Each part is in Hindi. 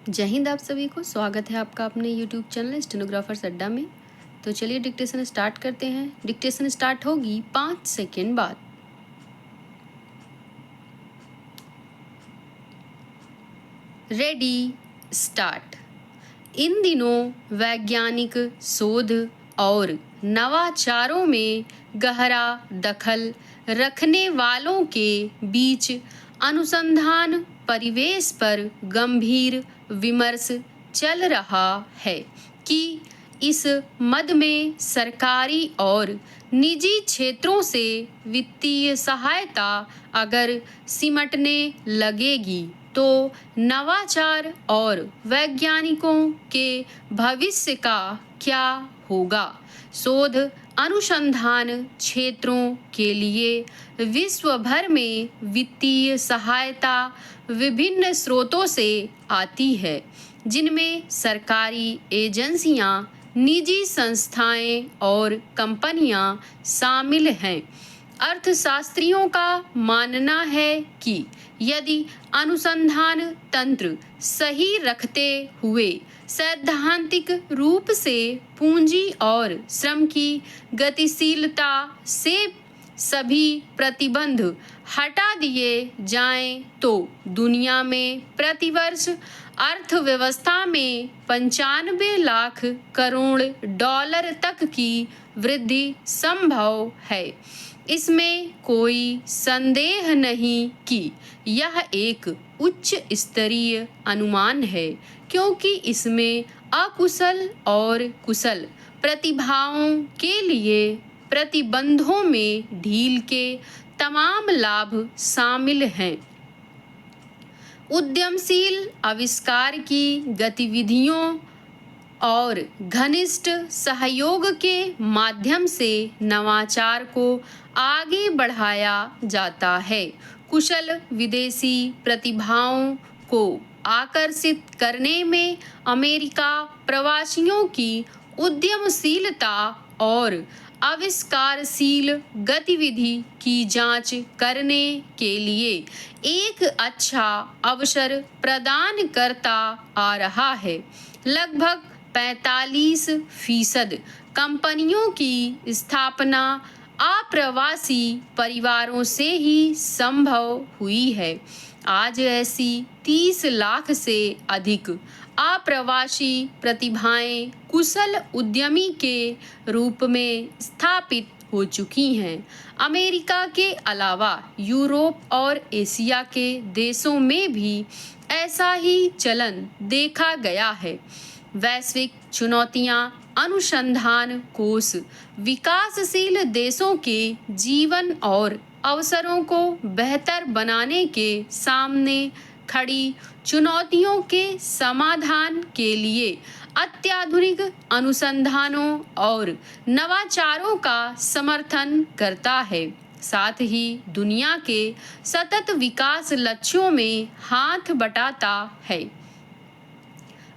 जय हिंद। आप सभी को स्वागत है आपका अपने यूट्यूब चैनल स्टेनोग्राफर्स अड्डा में। तो चलिए डिक्टेशन स्टार्ट करते हैं। डिक्टेशन स्टार्ट होगी 5 सेकेंड बाद। Ready, start. इन दिनों वैज्ञानिक शोध और नवाचारों में गहरा दखल रखने वालों के बीच अनुसंधान परिवेश पर गंभीर विमर्श चल रहा है कि इस मद में सरकारी और निजी क्षेत्रों से वित्तीय सहायता अगर सिमटने लगेगी तो नवाचार और वैज्ञानिकों के भविष्य का क्या होगा। शोध अनुसंधान क्षेत्रों के लिए विश्व भर में वित्तीय सहायता विभिन्न स्रोतों से आती है, जिनमें सरकारी एजेंसियां, निजी संस्थाएं और कंपनियां शामिल हैं। अर्थशास्त्रियों का मानना है कि यदि अनुसंधान तंत्र सही रखते हुए सैद्धांतिक रूप से पूंजी और श्रम की गतिशीलता से सभी प्रतिबंध हटा दिए जाएं तो दुनिया में प्रतिवर्ष अर्थव्यवस्था में 95 लाख करोड़ डॉलर तक की वृद्धि संभव है। इसमें कोई संदेह नहीं कि यह एक उच्च स्तरीय अनुमान है, क्योंकि इसमें अकुशल और कुशल प्रतिभाओं के लिए प्रतिबंधों में ढील के तमाम लाभ शामिल हैं। उद्यमशील आविष्कार की गतिविधियों और घनिष्ठ सहयोग के माध्यम से नवाचार को आगे बढ़ाया जाता है। कुशल विदेशी प्रतिभाओं को आकर्षित करने में अमेरिका प्रवासियों की उद्यमशीलता और आविष्कारशील गतिविधि की जांच करने के लिए एक अच्छा अवसर प्रदान करता आ रहा है। लगभग 45% कंपनियों की स्थापना अप्रवासी परिवारों से ही संभव हुई है। आज ऐसी 30 लाख से अधिक अप्रवासी प्रतिभाएं कुशल उद्यमी के रूप में स्थापित हो चुकी हैं। अमेरिका के अलावा यूरोप और एशिया के देशों में भी ऐसा ही चलन देखा गया है। वैश्विक चुनौतियां अनुसंधान कोष विकासशील देशों के जीवन और अवसरों को बेहतर बनाने के सामने खड़ी चुनौतियों के समाधान के लिए अत्याधुनिक अनुसंधानों और नवाचारों का समर्थन करता है। साथ ही दुनिया के सतत विकास लक्ष्यों में हाथ बटाता है।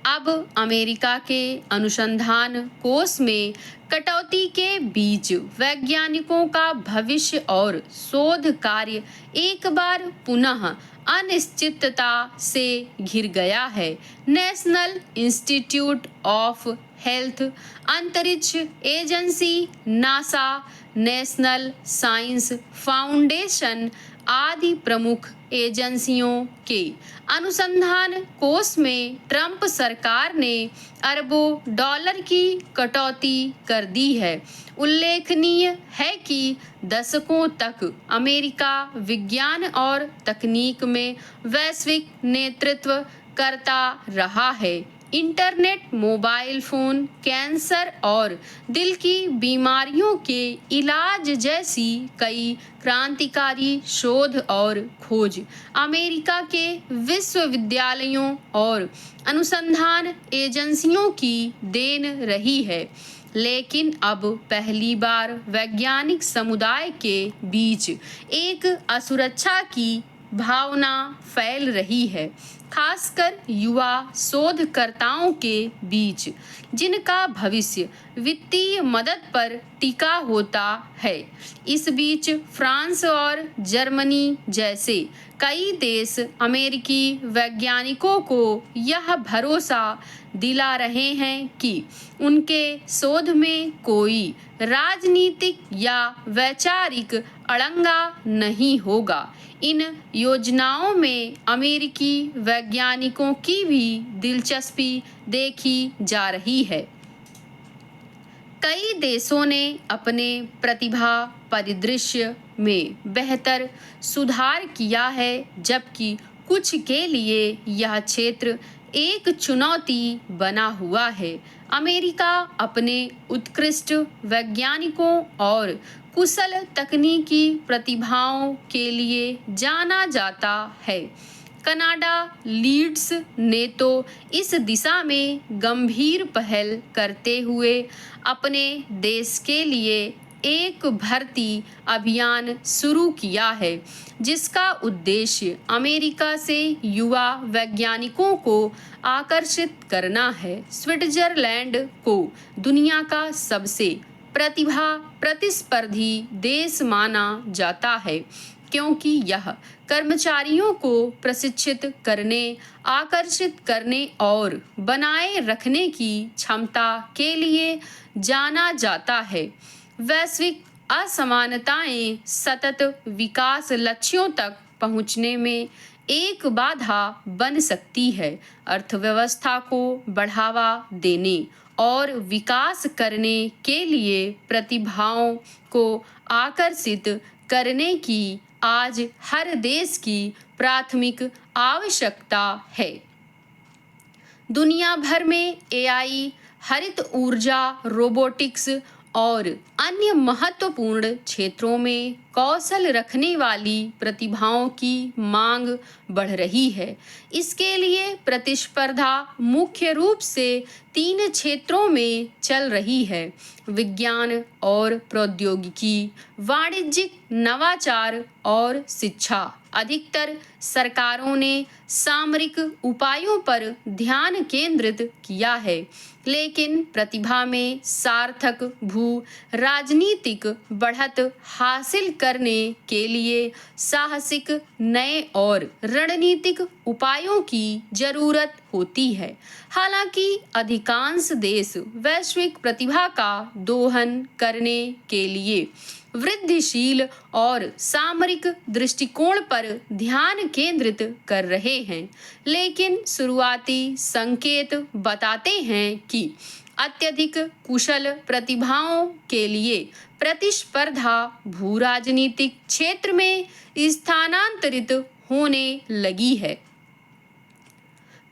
अब अमेरिका के अनुसंधान कोष में कटौती के बीच वैज्ञानिकों का भविष्य और शोध कार्य एक बार पुनः अनिश्चितता से घिर गया है। नेशनल इंस्टीट्यूट ऑफ हेल्थ, अंतरिक्ष agency NASA, national science foundation आदि प्रमुख एजेंसियों के अनुसंधान कोष में ट्रंप सरकार ने अरबों डॉलर की कटौती कर दी है। उल्लेखनीय है कि दशकों तक अमेरिका विज्ञान और तकनीक में वैश्विक नेतृत्व करता रहा है। इंटरनेट, मोबाइल फोन, कैंसर और दिल की बीमारियों के इलाज जैसी कई क्रांतिकारी शोध और खोज अमेरिका के विश्वविद्यालयों और अनुसंधान एजेंसियों की देन रही है। लेकिन अब पहली बार वैज्ञानिक समुदाय के बीच एक असुरक्षा की भावना फैल रही है, खासकर युवा शोधकर्ताओं के बीच, जिनका भविष्य वित्तीय मदद पर टिका होता है। इस बीच फ्रांस और जर्मनी जैसे कई देश अमेरिकी वैज्ञानिकों को यह भरोसा दिला रहे हैं कि उनके शोध में कोई राजनीतिक या वैचारिक अड़ंगा नहीं होगा। इन योजनाओं में अमेरिकी वैज्ञानिकों की भी दिलचस्पी देखी जा रही है। कई देशों ने अपने प्रतिभा परिदृश्य में बेहतर सुधार किया है, जबकि कुछ के लिए यह क्षेत्र एक चुनौती बना हुआ है। अमेरिका अपने उत्कृष्ट वैज्ञानिकों और कुशल तकनीकी प्रतिभाओं के लिए जाना जाता है। कनाडा लीड्स ने तो इस दिशा में गंभीर पहल करते हुए अपने देश के लिए एक भर्ती अभियान शुरू किया है, जिसका उद्देश्य अमेरिका से युवा वैज्ञानिकों को आकर्षित करना है। स्विट्जरलैंड को दुनिया का सबसे प्रतिस्पर्धी देश माना जाता है, क्योंकि यह कर्मचारियों को प्रशिक्षित करने, आकर्षित करने और बनाए रखने की क्षमता के लिए जाना जाता है। वैश्विक असमानताएं सतत विकास लक्ष्यों तक पहुंचने में एक बाधा बन सकती है। अर्थव्यवस्था को बढ़ावा देने और विकास करने के लिए प्रतिभाओं को आकर्षित करने की आज हर देश की प्राथमिक आवश्यकता है। दुनिया भर में एआई, हरित ऊर्जा, रोबोटिक्स और अन्य महत्वपूर्ण क्षेत्रों में कौशल रखने वाली प्रतिभाओं की मांग बढ़ रही है। इसके लिए प्रतिस्पर्धा मुख्य रूप से 3 क्षेत्रों में चल रही है: विज्ञान और प्रौद्योगिकी, वाणिज्यिक नवाचार और शिक्षा। अधिकतर सरकारों ने सामरिक उपायों पर ध्यान केंद्रित किया है, लेकिन प्रतिभा में सार्थक राजनीतिक बढ़त हासिल करने के लिए साहसिक नए और रणनीतिक उपायों की जरूरत होती है। हालांकि अधिकांश देश वैश्विक प्रतिभा का दोहन करने के लिए वृद्धिशील और सामरिक दृष्टिकोण पर ध्यान केंद्रित कर रहे हैं, लेकिन शुरुआती संकेत बताते हैं कि अत्यधिक कुशल प्रतिभाओं के लिए प्रतिस्पर्धा भू-राजनीतिक क्षेत्र में स्थानांतरित होने लगी है।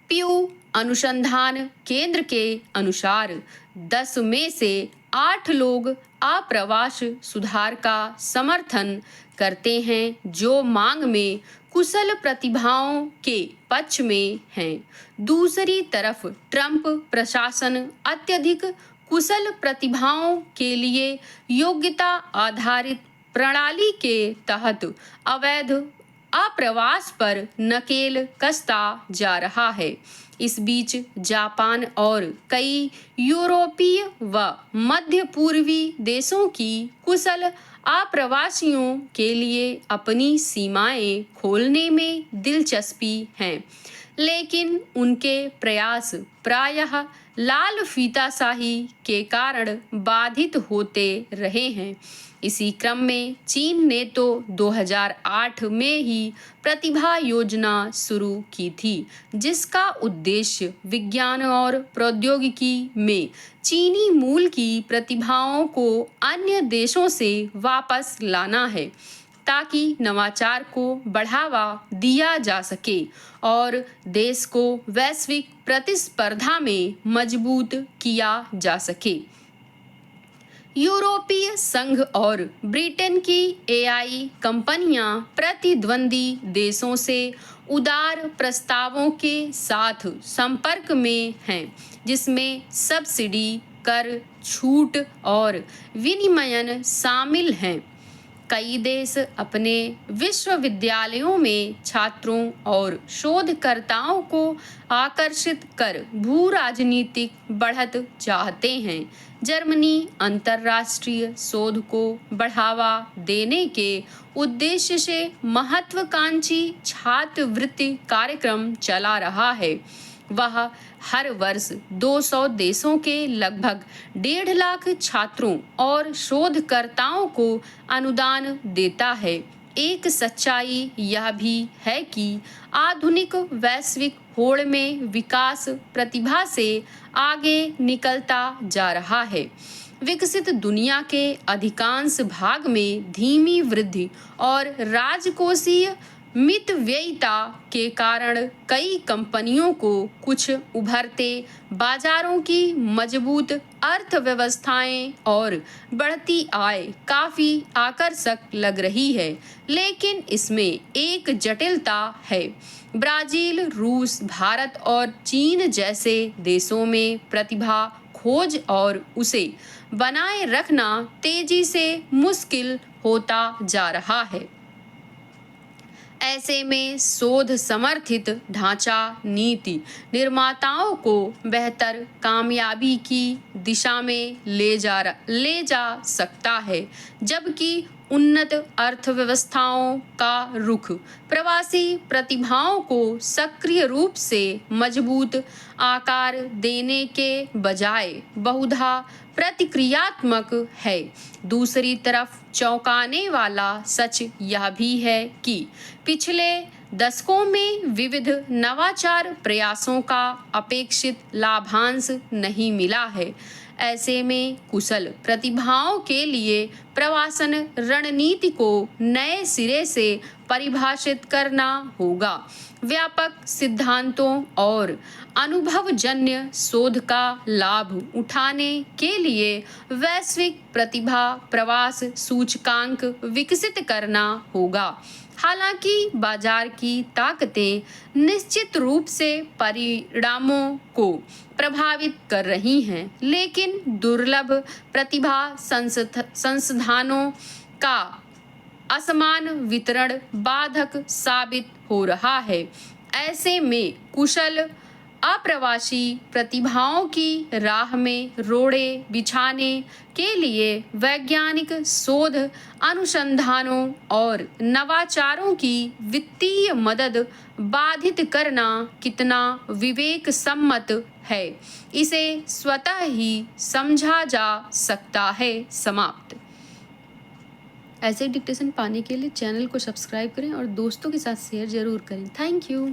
प्यू अनुसंधान केंद्र के अनुसार 10 में से 8 लोग आप्रवास सुधार का समर्थन करते हैं, जो मांग में कुशल प्रतिभाओं के पक्ष में हैं। दूसरी तरफ ट्रंप प्रशासन अत्यधिक कुशल प्रतिभाओं के लिए योग्यता आधारित प्रणाली के तहत अवैध आप्रवास पर नकेल कसता जा रहा है। इस बीच जापान और कई यूरोपीय व मध्य पूर्वी देशों की कुशल आप्रवासियों के लिए अपनी सीमाएं खोलने में दिलचस्पी है, लेकिन उनके प्रयास प्रायः लाल फीताशाही के कारण बाधित होते रहे हैं। इसी क्रम में चीन ने तो 2008 में ही प्रतिभा योजना शुरू की थी, जिसका उद्देश्य विज्ञान और प्रौद्योगिकी में चीनी मूल की प्रतिभाओं को अन्य देशों से वापस लाना है, ताकि नवाचार को बढ़ावा दिया जा सके और देश को वैश्विक प्रतिस्पर्धा में मजबूत किया जा सके। यूरोपीय संघ और ब्रिटेन की एआई कंपनियां प्रतिद्वंदी देशों से उदार प्रस्तावों के साथ संपर्क में हैं, जिसमें सब्सिडी, कर छूट और विनिमयन शामिल हैं। कई देश अपने विश्वविद्यालयों में छात्रों और शोधकर्ताओं को आकर्षित कर भू राजनीतिक बढ़त चाहते हैं। जर्मनी अंतर्राष्ट्रीय शोध को बढ़ावा देने के उद्देश्य से महत्वाकांक्षी छात्रवृत्ति कार्यक्रम चला रहा है। वह हर वर्ष 200 देशों के लगभग 1.5 लाख छात्रों और शोधकर्ताओं को अनुदान देता है। एक सच्चाई यह भी है कि आधुनिक वैश्विक होड़ में विकास प्रतिभा से आगे निकलता जा रहा है। विकसित दुनिया के अधिकांश भाग में धीमी वृद्धि और राजकोषीय मितव्ययिता के कारण कई कंपनियों को कुछ उभरते बाजारों की मजबूत अर्थव्यवस्थाएं और बढ़ती आय काफी आकर्षक लग रही है, लेकिन इसमें एक जटिलता है। ब्राजील, रूस, भारत और चीन जैसे देशों में प्रतिभा खोज और उसे बनाए रखना तेजी से मुश्किल होता जा रहा है। ऐसे में शोध समर्थित ढांचा नीति निर्माताओं को बेहतर कामयाबी की दिशा में ले जा सकता है, जबकि उन्नत अर्थव्यवस्थाओं का रुख प्रवासी प्रतिभाओं को सक्रिय रूप से मजबूत आकार देने के बजाय बहुधा प्रतिक्रियात्मक है। दूसरी तरफ चौंकाने वाला सच यह भी है कि पिछले दशकों में विविध नवाचार प्रयासों का अपेक्षित लाभांश नहीं मिला है। ऐसे में कुशल प्रतिभाओं के लिए प्रवासन रणनीति को नए सिरे से परिभाषित करना होगा। व्यापक सिद्धांतों और अनुभवजन्य शोध का लाभ उठाने के लिए वैश्विक प्रतिभा प्रवास सूचकांक विकसित करना होगा। हालांकि बाजार की ताकतें निश्चित रूप से परिणामों को प्रभावित कर रही हैं, लेकिन दुर्लभ प्रतिभा संसाधनों का असमान वितरण बाधक साबित हो रहा है। ऐसे में कुशल अप्रवासी प्रतिभाओं की राह में रोड़े बिछाने के लिए वैज्ञानिक शोध अनुसंधानों और नवाचारों की वित्तीय मदद बाधित करना कितना विवेक सम्मत है, इसे स्वतः ही समझा जा सकता है। समाप्त। ऐसे डिक्टेशन पाने के लिए चैनल को सब्सक्राइब करें और दोस्तों के साथ शेयर जरूर करें। Thank you.